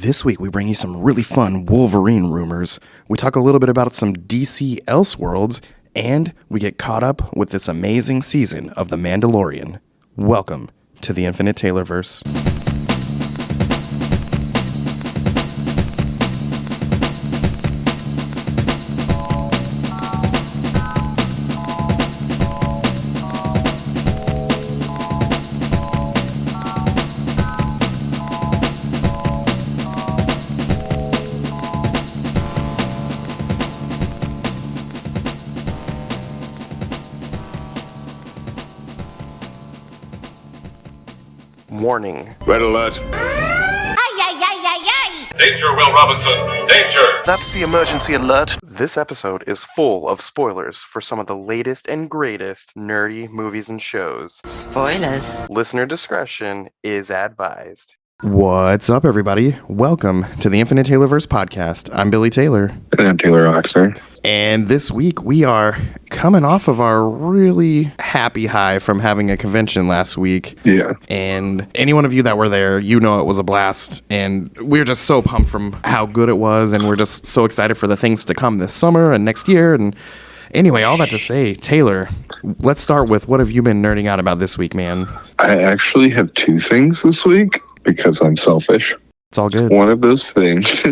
This week, we bring you some really fun Wolverine rumors. We talk a little bit about some DC Elseworlds, and we get caught up with this amazing season of The Mandalorian. Welcome to the Infinite Taylorverse. Warning. Red alert. Ay, ay, ay, ay, ay! Danger, Will Robinson. Danger. That's the emergency alert. This episode is full of spoilers for some of the latest and greatest nerdy movies and shows. Spoilers. Listener discretion is advised. What's up, everybody? Welcome to the Infinite Taylorverse podcast. I'm Billy Taylor. And I'm Taylor Oxner. And this week, we are coming off of our really happy high from having a convention last week. Yeah. And any one of you that were there, you know it was a blast. And we're just so pumped from how good it was. And we're just so excited for the things to come this summer and next year. And anyway, all that to say, Taylor, let's start with what have you been nerding out about this week, man? I actually have two things this week because I'm selfish. It's all good. One of those things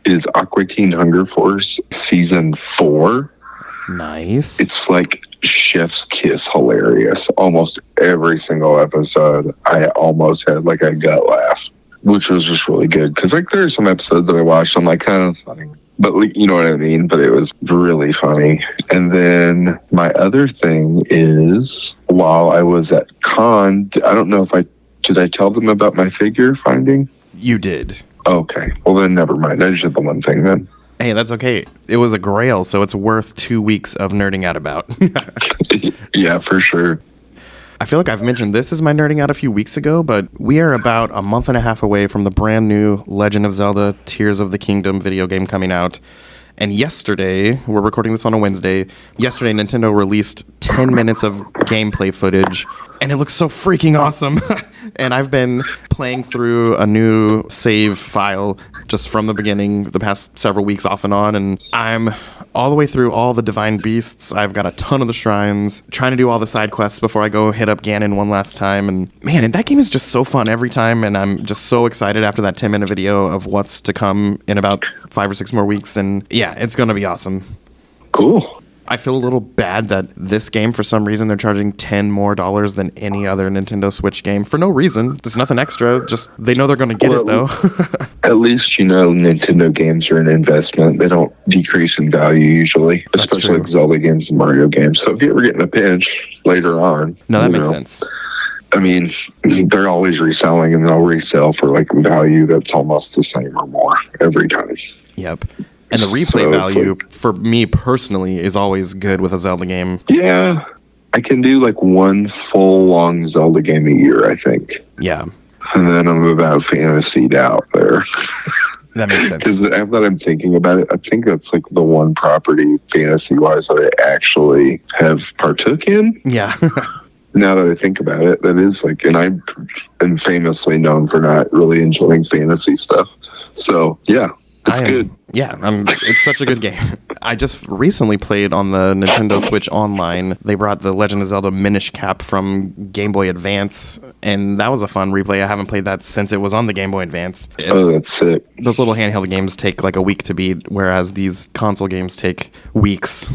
is Aqua Teen Hunger Force Season 4. Nice. It's like chef's kiss hilarious. Almost every single episode, I almost had like a gut laugh, which was just really good. Because like there are some episodes that I watched, I'm like, kind of funny. But like, you know what I mean? But it was really funny. And then my other thing is, while I was at con, I don't know if did I tell them about my figure finding? You did. Okay. Well, then never mind. I just did the one thing then. Hey, that's okay. It was a grail, so it's worth 2 weeks of nerding out about. Yeah, for sure. I feel like I've mentioned this as my nerding out a few weeks ago, but we are about a month and a half away from the brand new Legend of Zelda Tears of the Kingdom video game coming out. And yesterday, we're recording this on a Wednesday, yesterday Nintendo released 10 minutes of gameplay footage, and it looks so freaking awesome. And I've been playing through a new save file just from the beginning, the past several weeks off and on, and I'm all the way through all the Divine Beasts. I've got a ton of the shrines, trying to do all the side quests before I go hit up Ganon one last time. And man, and that game is just so fun every time, and I'm just so excited after that 10-minute video of what's to come in about 5 or 6 more weeks. And yeah, it's going to be awesome. Cool. I feel a little bad that this game, for some reason, they're charging $10 more than any other Nintendo Switch game for no reason. There's nothing extra. Just they know they're going to get it, though. At least, you know, Nintendo games are an investment. They don't decrease in value usually, especially like Zelda games and Mario games. So if you ever get in a pinch later on. No, that makes sense. I mean, they're always reselling and they'll resell for like value that's almost the same or more every time. Yep. And the replay value, for me personally, is always good with a Zelda game. Yeah. I can do like one full long Zelda game a year, I think. Yeah. And then I'm about fantasied out there. That makes sense. Because now that I'm thinking about it, I think that's like the one property fantasy-wise that I actually have partook in. Yeah. Now that I think about it, that is like, and I am famously known for not really enjoying fantasy stuff. So, yeah. It's good. Yeah, it's such a good game. I just recently played on the Nintendo Switch Online. They brought the Legend of Zelda Minish Cap from Game Boy Advance, and that was a fun replay. I haven't played that since it was on the Game Boy Advance. Oh, that's sick. Those little handheld games take like a week to beat, whereas these console games take weeks.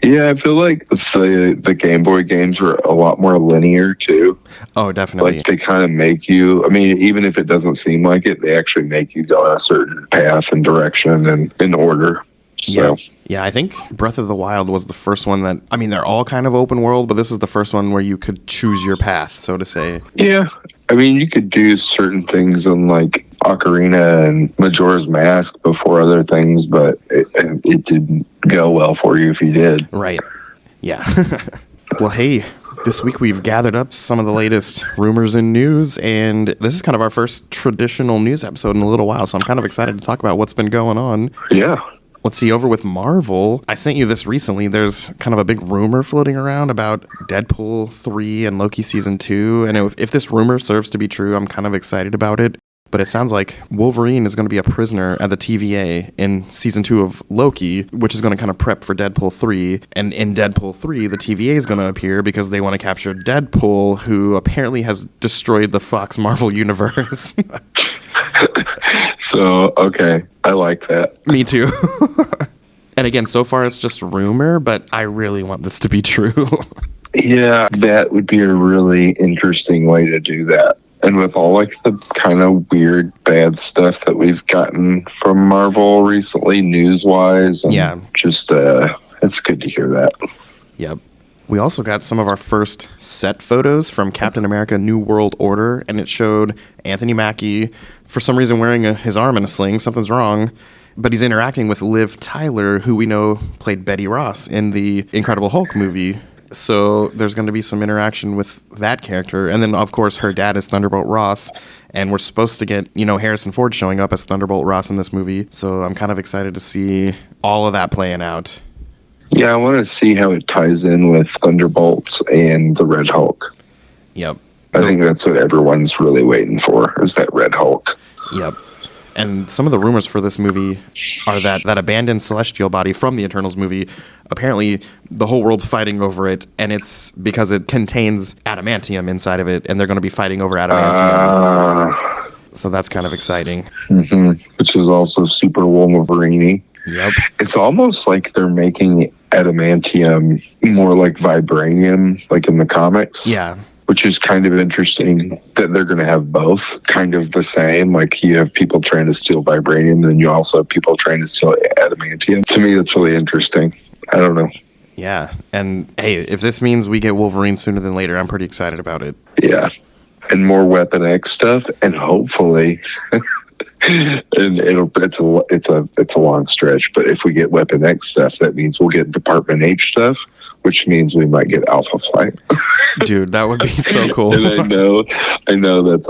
Yeah, I feel like the Game Boy games were a lot more linear, too. Oh, definitely. Like, they kind of make you, I mean, even if it doesn't seem like it, they actually make you go in a certain path and direction and in order. So. Yeah, I think Breath of the Wild was the first one that, I mean, they're all kind of open world, but this is the first one where you could choose your path, so to say. Yeah, I mean, you could do certain things in, like, Ocarina and Majora's Mask before other things, but it didn't go well for you if you did. Right. Yeah. Well, hey, this week we've gathered up some of the latest rumors and news, and this is kind of our first traditional news episode in a little while, so I'm kind of excited to talk about what's been going on. Yeah. Let's see, over with Marvel, I sent you this recently. There's kind of a big rumor floating around about Deadpool 3 and Loki Season 2. And if this rumor serves to be true, I'm kind of excited about it. But it sounds like Wolverine is going to be a prisoner at the TVA in season 2 of Loki, which is going to kind of prep for Deadpool 3. And in Deadpool 3, the TVA is going to appear because they want to capture Deadpool, who apparently has destroyed the Fox Marvel universe. So, okay, I like that. Me too. And again, so far it's just rumor, but I really want this to be true. Yeah, that would be a really interesting way to do that. And with all like the kind of weird, bad stuff that we've gotten from Marvel recently, news-wise, and just it's good to hear that. Yep. We also got some of our first set photos from Captain America New World Order, and it showed Anthony Mackie, for some reason wearing his arm in a sling. Something's wrong. But he's interacting with Liv Tyler, who we know played Betty Ross in the Incredible Hulk movie. So there's going to be some interaction with that character. And then, of course, her dad is Thunderbolt Ross. And we're supposed to get, Harrison Ford showing up as Thunderbolt Ross in this movie. So I'm kind of excited to see all of that playing out. Yeah, I want to see how it ties in with Thunderbolts and the Red Hulk. Yep. I think that's what everyone's really waiting for, is that Red Hulk. Yep. And some of the rumors for this movie are that abandoned celestial body from the Eternals movie, apparently the whole world's fighting over it, and it's because it contains adamantium inside of it, and they're going to be fighting over adamantium. So that's kind of exciting. Mm-hmm. Which is also super Wolverine. Yep. It's almost like they're making adamantium more like vibranium, like in the comics. Yeah. Which is kind of interesting that they're going to have both kind of the same. Like you have people trying to steal vibranium, and then you also have people trying to steal adamantium. To me, that's really interesting. I don't know. Yeah. And hey, if this means we get Wolverine sooner than later, I'm pretty excited about it. Yeah. And more Weapon X stuff, and hopefully, and it's a long stretch, but if we get Weapon X stuff, that means we'll get Department H stuff, which means we might get Alpha Flight. Dude, that would be so cool. And I know that's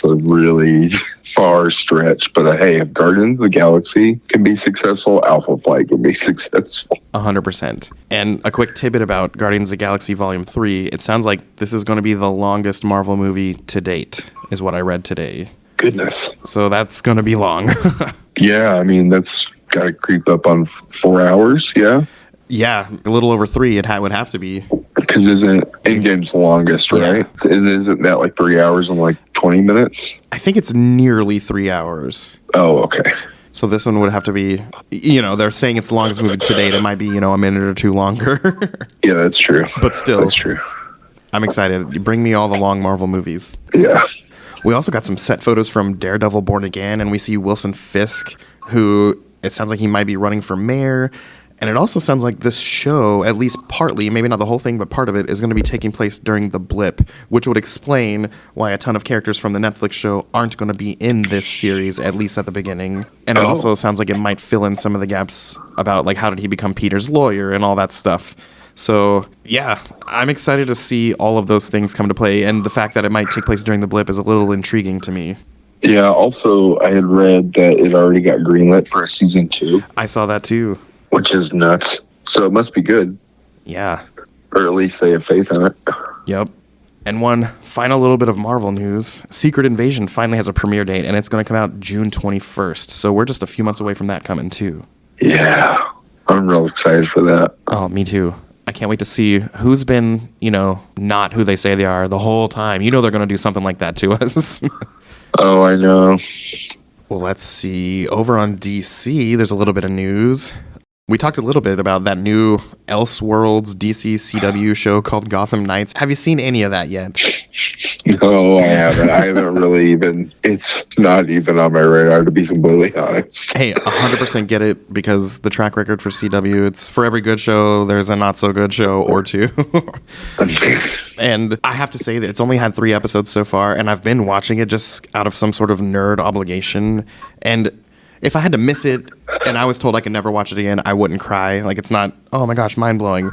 a really far stretch, but hey, if Guardians of the Galaxy can be successful, Alpha Flight can be successful. 100%. And a quick tidbit about Guardians of the Galaxy Volume 3, it sounds like this is going to be the longest Marvel movie to date, is what I read today. Goodness. So that's going to be long. Yeah, I mean, that's got to creep up on 4 hours, yeah? Yeah, a little over 3 it would have to be. Because isn't Endgame's the longest, right? Yeah. Isn't that like 3 hours and like 20 minutes? I think it's nearly 3 hours. Oh, okay. So this one would have to be, they're saying it's the longest movie to date. It might be, a minute or two longer. Yeah, that's true. But still. That's true. I'm excited. You bring me all the long Marvel movies. Yeah. We also got some set photos from Daredevil Born Again, and we see Wilson Fisk, who it sounds like he might be running for mayor. And it also sounds like this show, at least partly, maybe not the whole thing, but part of it, is going to be taking place during the blip, which would explain why a ton of characters from the Netflix show aren't going to be in this series, at least at the beginning. And it also sounds like it might fill in some of the gaps about, like, how did he become Peter's lawyer and all that stuff. So, yeah, I'm excited to see all of those things come to play, and the fact that it might take place during the blip is a little intriguing to me. Yeah, also, I had read that it already got greenlit for a season 2. I saw that, too. Which is nuts. So it must be good. Yeah. Or at least they have faith in it. Yep. And one final little bit of Marvel news. Secret Invasion finally has a premiere date, and it's going to come out June 21st. So we're just a few months away from that coming, too. Yeah. I'm real excited for that. Oh, me too. I can't wait to see who's been, not who they say they are the whole time. They're going to do something like that to us. Oh, I know. Well, let's see. Over on DC, there's a little bit of news. We talked a little bit about that new Elseworlds DC CW show called Gotham Knights. Have you seen any of that yet? No, I haven't. I haven't really even. It's not even on my radar, to be completely honest. Hey, 100% get it, because the track record for CW, it's for every good show, there's a not so good show or two. And I have to say that it's only had 3 episodes so far, and I've been watching it just out of some sort of nerd obligation. And if I had to miss it and I was told I could never watch it again, I wouldn't cry. Like, it's not, oh my gosh, mind-blowing.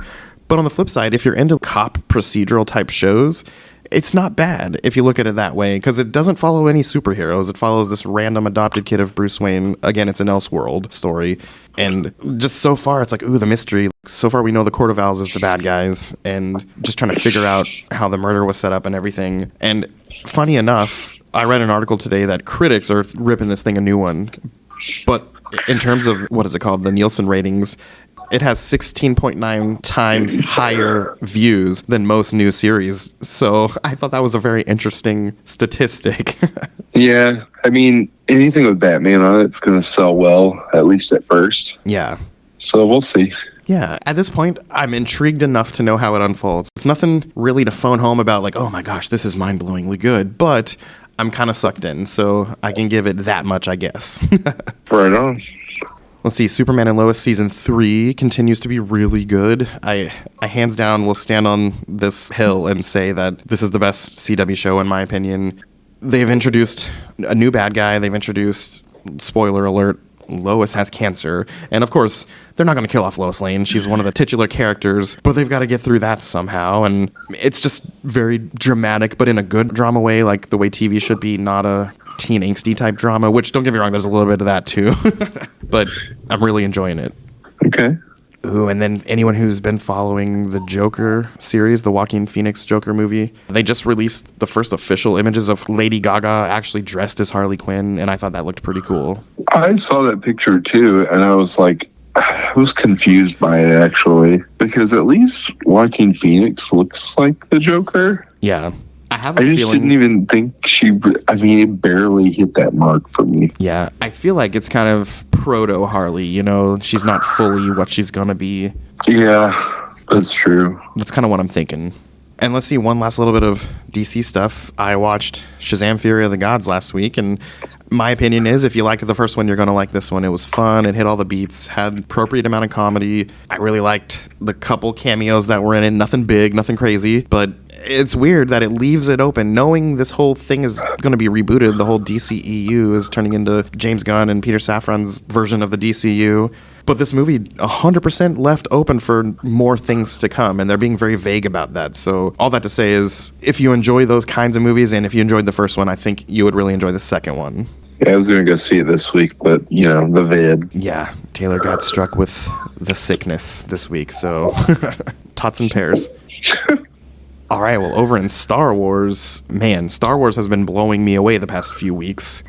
But on the flip side, if you're into cop procedural type shows, it's not bad if you look at it that way, because it doesn't follow any superheroes. It follows this random adopted kid of Bruce Wayne. Again, it's an Elseworld story. And just so far, it's like, ooh, the mystery. So far, we know the Court of Owls is the bad guys, and just trying to figure out how the murder was set up and everything. And funny enough, I read an article today that critics are ripping this thing a new one. But in terms of, what is it called, the Nielsen ratings, it has 16.9 times higher views than most new series. So I thought that was a very interesting statistic. Yeah, I mean, anything with Batman on it's going to sell well, at least at first. Yeah. So we'll see. Yeah, at this point, I'm intrigued enough to know how it unfolds. It's nothing really to phone home about, like, oh my gosh, this is mind-blowingly good, but I'm kind of sucked in, so I can give it that much, I guess. Right on. Let's see, Superman and Lois Season 3 continues to be really good. I hands down will stand on this hill and say that this is the best CW show, in my opinion. They've introduced a new bad guy. They've introduced, spoiler alert, Lois has cancer. And of course, they're not going to kill off Lois Lane. She's one of the titular characters, but they've got to get through that somehow. And it's just very dramatic, but in a good drama way, like the way TV should be, not a teen angsty type drama, which, don't get me wrong, there's a little bit of that too. But I'm really enjoying it. Okay. Ooh, and then anyone who's been following the Joker series, the Joaquin Phoenix Joker movie, they just released the first official images of Lady Gaga actually dressed as Harley Quinn, and I thought that looked pretty cool. I saw that picture too, and I was like, I was confused by it actually, because at least Joaquin Phoenix looks like the Joker. Yeah. I just didn't even think it barely hit that mark for me. Yeah, I feel like it's kind of proto Harley, you know? She's not fully what she's gonna be. Yeah, that's true. That's kind of what I'm thinking. And let's see, one last little bit of DC stuff. I watched Shazam! Fury of the Gods last week, and my opinion is if you liked the first one, you're going to like this one. It was fun. It hit all the beats, had appropriate amount of comedy. I really liked the couple cameos that were in it. Nothing big, nothing crazy, but it's weird that it leaves it open. Knowing this whole thing is going to be rebooted, the whole DCEU is turning into James Gunn and Peter Safran's version of the DCU. But this movie 100% left open for more things to come, and they're being very vague about that. So all that to say is, if you enjoy those kinds of movies, and if you enjoyed the first one, I think you would really enjoy the second one. Yeah, I was going to go see it this week, but, the vid. Yeah, Taylor got struck with the sickness this week, so tots and pears. All right, well, over in Star Wars, man, Star Wars has been blowing me away the past few weeks.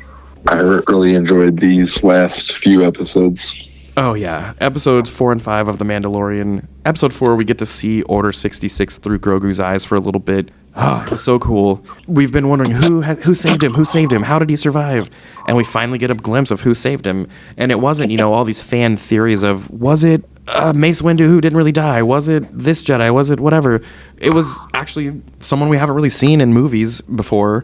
I really enjoyed these last few episodes. Oh, yeah. Episodes 4 and 5 of The Mandalorian. Episode 4, we get to see Order 66 through Grogu's eyes for a little bit. Oh, it was so cool. We've been wondering who saved him? Who saved him? How did he survive? And we finally get a glimpse of who saved him. And it wasn't, all these fan theories of, was it Mace Windu who didn't really die? Was it this Jedi? Was it whatever? It was actually someone we haven't really seen in movies before.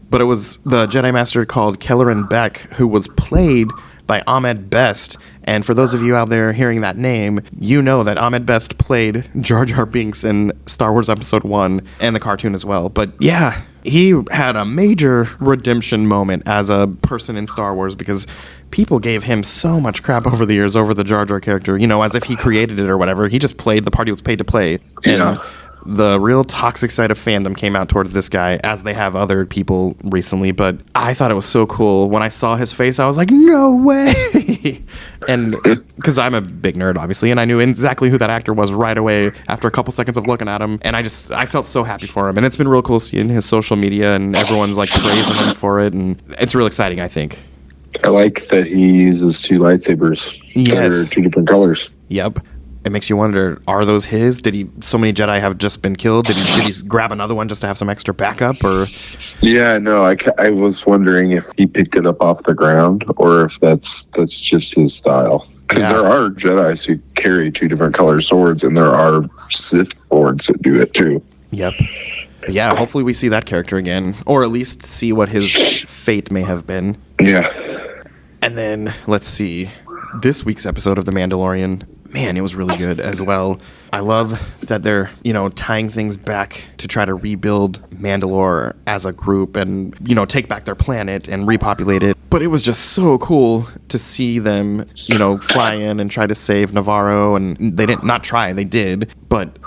But it was the Jedi Master called Kelleran Beck, who was played by Ahmed Best. And for those of you out there hearing that name, you know that Ahmed Best played Jar Jar Binks in Star Wars Episode 1 and the cartoon as well. But yeah, he had a major redemption moment as a person in Star Wars because people gave him so much crap over the years over the Jar Jar character, as if he created it or whatever. He just played the part he was paid to play. Yeah. And the real toxic side of fandom came out towards this guy, as they have other people recently, but I thought it was so cool. When I saw his face, I was like, no way! And because I'm a big nerd, obviously, and I knew exactly who that actor was right away after a couple seconds of looking at him, and I felt so happy for him. And it's been real cool seeing his social media, and everyone's like praising him for it, and it's real exciting, I think. I like that he uses two lightsabers. Yes. That are two different colors. Yep. It makes you wonder, are those his? So many Jedi have just been killed? Did he grab another one just to have some extra backup? Or? Yeah, no, I was wondering if he picked it up off the ground or if that's just his style. Because there are Jedis who carry two different color swords, and there are Sith Lords that do it too. Yep. But yeah, hopefully we see that character again, or at least see what his fate may have been. Yeah. And then, let's see, this week's episode of The Mandalorian, man, it was really good as well. I love that they're, tying things back to try to rebuild Mandalore as a group and, take back their planet and repopulate it. But it was just so cool to see them, fly in and try to save Navarro. And they did not try, they did. But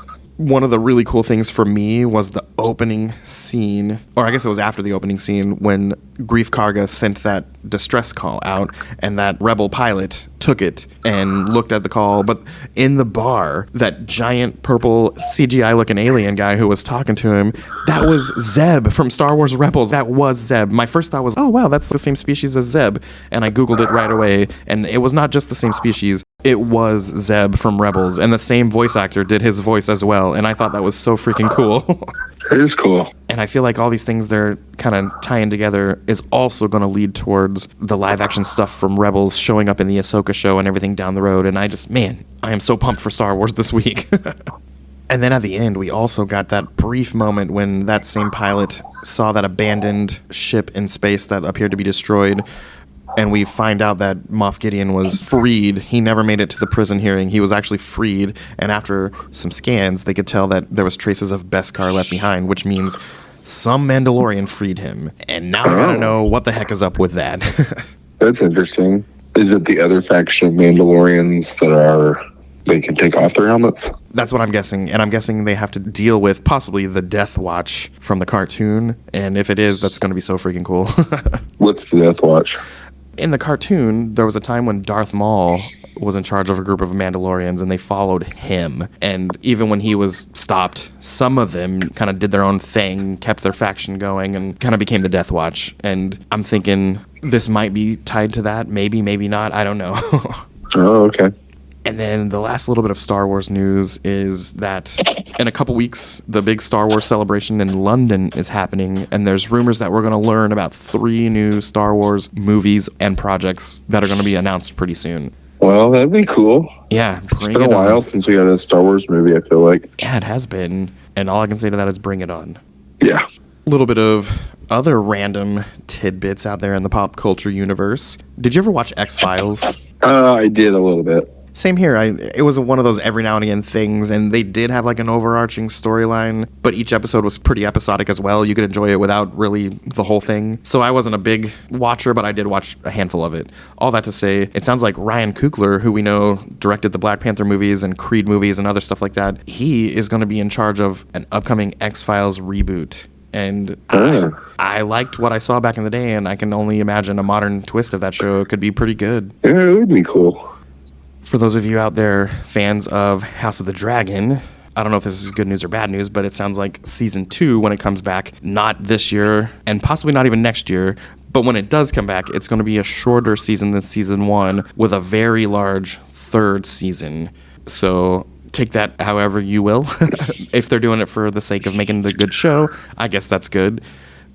one of the really cool things for me was the opening scene, or I guess it was after the opening scene, when Grief Karga sent that distress call out, and that rebel pilot took it and looked at the call. But in the bar, that giant purple CGI-looking alien guy who was talking to him, that was Zeb from Star Wars Rebels. That was Zeb. My first thought was, oh, wow, that's the same species as Zeb. And I Googled it right away, and it was not just the same species. It was Zeb from Rebels, and the same voice actor did his voice as well, and I thought that was so freaking cool. It is cool. And I feel like all these things they're kind of tying together is also going to lead towards the live-action stuff from Rebels showing up in the Ahsoka show and everything down the road, and I am so pumped for Star Wars this week. And then at the end, we also got that brief moment when that same pilot saw that abandoned ship in space that appeared to be destroyed, and we find out that Moff Gideon was freed. He never made it to the prison hearing. He was actually freed, and after some scans, they could tell that there was traces of Beskar left behind, which means some Mandalorian freed him. And now I gotta know what the heck is up with that. That's interesting. Is it the other faction of Mandalorians they can take off their helmets? That's what I'm guessing, and I'm guessing they have to deal with possibly the Death Watch from the cartoon, and if it is, that's going to be so freaking cool. What's the Death Watch? In the cartoon, there was a time when Darth Maul was in charge of a group of Mandalorians, and they followed him. And even when he was stopped, some of them kind of did their own thing, kept their faction going, and kind of became the Death Watch. And I'm thinking this might be tied to that. Maybe, maybe not. I don't know. Oh, okay. And then the last little bit of Star Wars news is that in a couple weeks, the big Star Wars celebration in London is happening, and there's rumors that we're going to learn about 3 new Star Wars movies and projects that are going to be announced pretty soon. Well, that'd be cool. Yeah, it's been a while since we had a Star Wars movie, I feel like. Yeah, it has been, and all I can say to that is bring it on. Yeah. A little bit of other random tidbits out there in the pop culture universe. Did you ever watch X-Files? I did a little bit. Same here. It was one of those every now and again things, and they did have like an overarching storyline, but each episode was pretty episodic as well. You could enjoy it without really the whole thing. So I wasn't a big watcher, but I did watch a handful of it. All that to say, it sounds like Ryan Coogler, who we know directed the Black Panther movies and Creed movies and other stuff like that, he is going to be in charge of an upcoming X-Files reboot. And I liked what I saw back in the day, and I can only imagine a modern twist of that show could be pretty good. Yeah, it would be cool. For those of you out there, fans of House of the Dragon, I don't know if this is good news or bad news, but it sounds like season 2, when it comes back, not this year, and possibly not even next year, but when it does come back, it's going to be a shorter season than season 1, with a very large 3rd season. So take that however you will. If they're doing it for the sake of making it a good show, I guess that's good.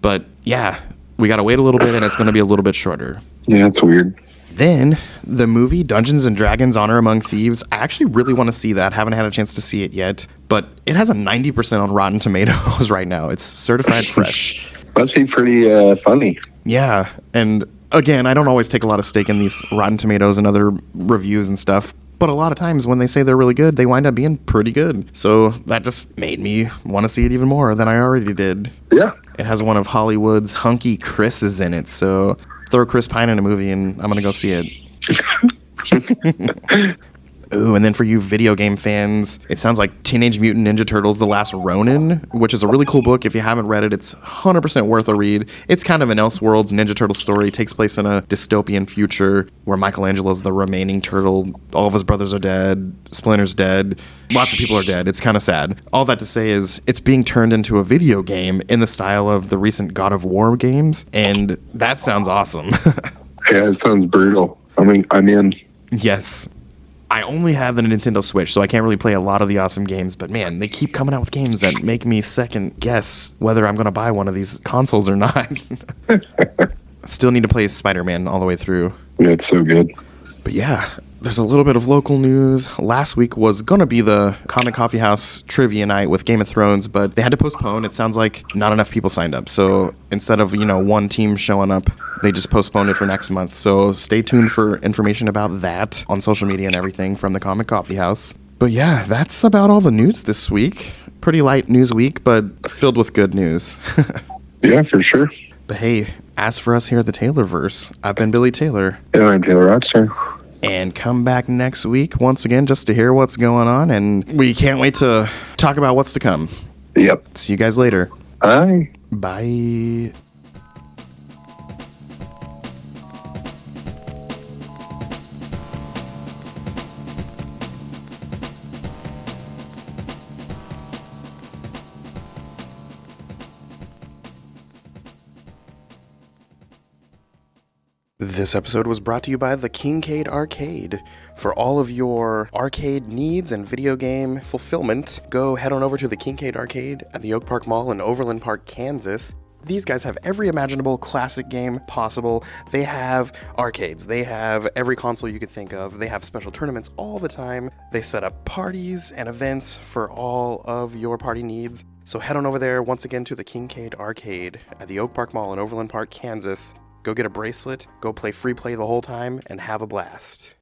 But yeah, we got to wait a little bit, and it's going to be a little bit shorter. Yeah, it's weird. Then, the movie Dungeons & Dragons Honor Among Thieves, I actually really want to see that. Haven't had a chance to see it yet, but it has a 90% on Rotten Tomatoes right now. It's certified fresh. Must be pretty funny. Yeah, and again, I don't always take a lot of stake in these Rotten Tomatoes and other reviews and stuff, but a lot of times when they say they're really good, they wind up being pretty good. So that just made me want to see it even more than I already did. Yeah. It has one of Hollywood's hunky Chris's in it, so throw Chris Pine in a movie and I'm going to go see it. Ooh, and then for you video game fans, it sounds like Teenage Mutant Ninja Turtles: The Last Ronin, which is a really cool book. If you haven't read it, it's 100% worth a read. It's kind of an Elseworlds Ninja Turtle story. It takes place in a dystopian future where Michelangelo's the remaining turtle. All of his brothers are dead. Splinter's dead. Lots of people are dead. It's kind of sad. All that to say is it's being turned into a video game in the style of the recent God of War games, and that sounds awesome. Yeah, it sounds brutal. I mean, I'm in. Yes. I only have the Nintendo Switch, so I can't really play a lot of the awesome games, but man, they keep coming out with games that make me second guess whether I'm going to buy one of these consoles or not. Still need to play Spider-Man all the way through. Yeah, it's so good. But yeah, there's a little bit of local news. Last week was going to be the Comic Coffee House trivia night with Game of Thrones, but they had to postpone. It sounds like not enough people signed up. So instead of, one team showing up, they just postponed it for next month. So stay tuned for information about that on social media and everything from the Comic Coffee House. But yeah, that's about all the news this week. Pretty light news week, but filled with good news. Yeah, for sure. But hey, as for us here at the Taylorverse, I've been Billy Taylor. And I'm Taylor Rochester. And come back next week once again just to hear what's going on. And we can't wait to talk about what's to come. Yep. See you guys later. Bye. Bye. This episode was brought to you by the Kingcade Arcade. For all of your arcade needs and video game fulfillment, go head on over to the Kingcade Arcade at the Oak Park Mall in Overland Park, Kansas. These guys have every imaginable classic game possible. They have arcades. They have every console you could think of. They have special tournaments all the time. They set up parties and events for all of your party needs. So head on over there once again to the Kingcade Arcade at the Oak Park Mall in Overland Park, Kansas. Go get a bracelet, go play free play the whole time, and have a blast.